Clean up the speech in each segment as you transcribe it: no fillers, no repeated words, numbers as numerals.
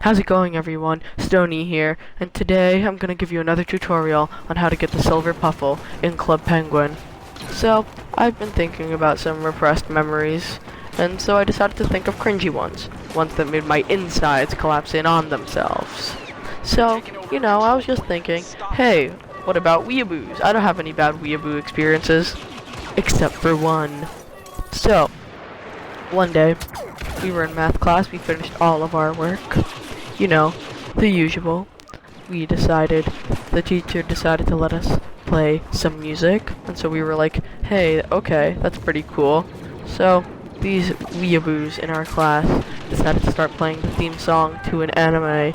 How's it going, everyone? Stony here, and today I'm gonna give you another tutorial on how to get the silver puffle in Club Penguin. So, I've been thinking about some repressed memories, and so I decided to think of cringy ones that made my insides collapse in on themselves. So, I was just thinking, hey, what about Weeaboos? I don't have any bad Weeaboo experiences, except for one. So, one day, we were in math class, we finished all of our work. The usual. The teacher decided to let us play some music, and so we were like, hey, okay, that's pretty cool. So, these Weeaboos in our class decided to start playing the theme song to an anime.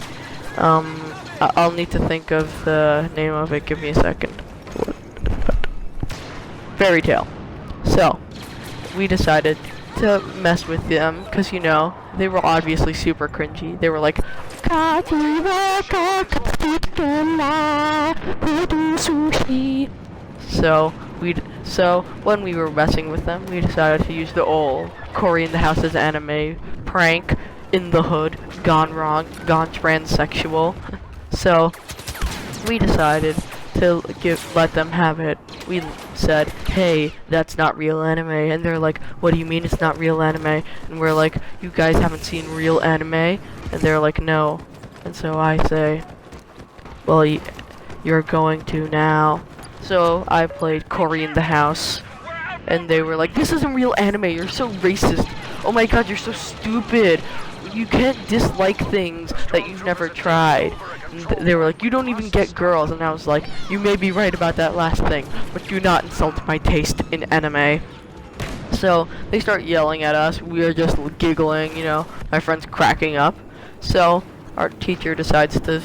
I'll need to think of the name of it, give me a second. Fairy Tale. So, we decided to mess with them, because they were obviously super cringy. They were like, so when we were messing with them, we decided to use the old Cory in the House's anime prank in the hood, gone wrong, gone transsexual. So we decided to let them have it. We said, hey, that's not real anime, and they're like, what do you mean it's not real anime? And we're like, you guys haven't seen real anime? And they're like, no. And so I say, well, you're going to now. So I played Cory in the House, and they were like, this isn't real anime, you're so racist. Oh my god, you're so stupid. You can't dislike things that you've never tried. And they were like, you don't even get girls. And I was like, you may be right about that last thing, but do not insult my taste in anime. So they start yelling at us. We are just giggling, my friend's cracking up. So our teacher decides to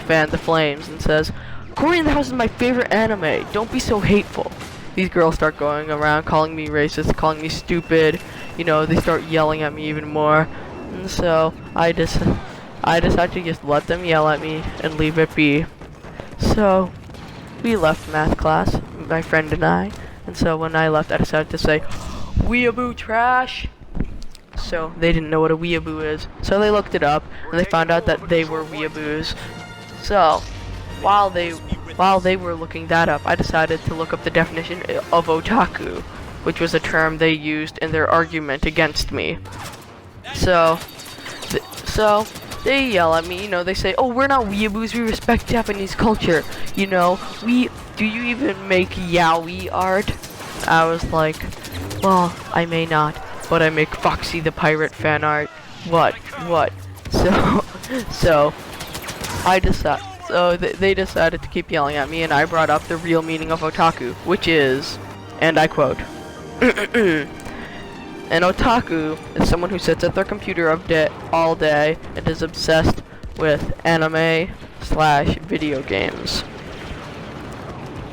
fan the flames and says, Cory in the House is my favorite anime. Don't be so hateful. These girls start going around calling me racist, calling me stupid. They start yelling at me even more. And so I decided to just let them yell at me and leave it be. So we left math class, my friend and I. And so when I left, I decided to say, Weeaboo trash. So they didn't know what a weeaboo is. So they looked it up, and they found out that they were weeaboos. So while they were looking that up, I decided to look up the definition of otaku, which was a term they used in their argument against me. So they yell at me, they say, oh, we're not weeaboos, we respect Japanese culture, do you even make yaoi art? I was like, well, I may not, but I make Foxy the Pirate fan art. What? So they decided to keep yelling at me, and I brought up the real meaning of otaku, which is, and I quote, an otaku is someone who sits at their computer all day and is obsessed with anime/video games.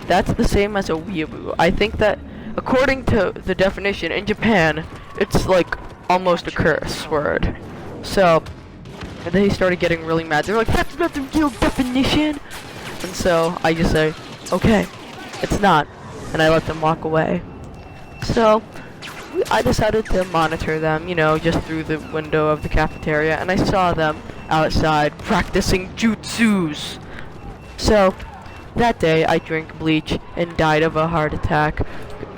That's the same as a weeaboo. I think that, according to the definition in Japan, it's like almost a curse word. So they started getting really mad. They're like, that's not the real definition. And so I just say, okay, it's not. And I let them walk away. So I decided to monitor them, just through the window of the cafeteria, and I saw them outside practicing jutsus. So that day I drank bleach and died of a heart attack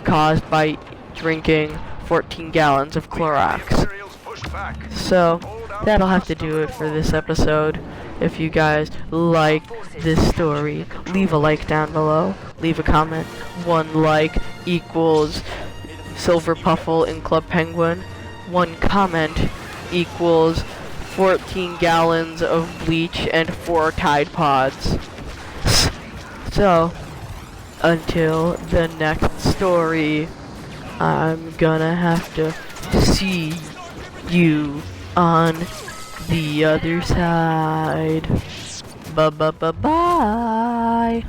caused by drinking 14 gallons of Clorox. So that'll have to do it for this episode. If you guys like this story, leave a like down below. Leave a comment. 1 like equals silver puffle in Club Penguin. 1 comment equals 14 gallons of bleach and 4 Tide Pods. So, until the next story, I'm gonna have to see you on the other side. Bye.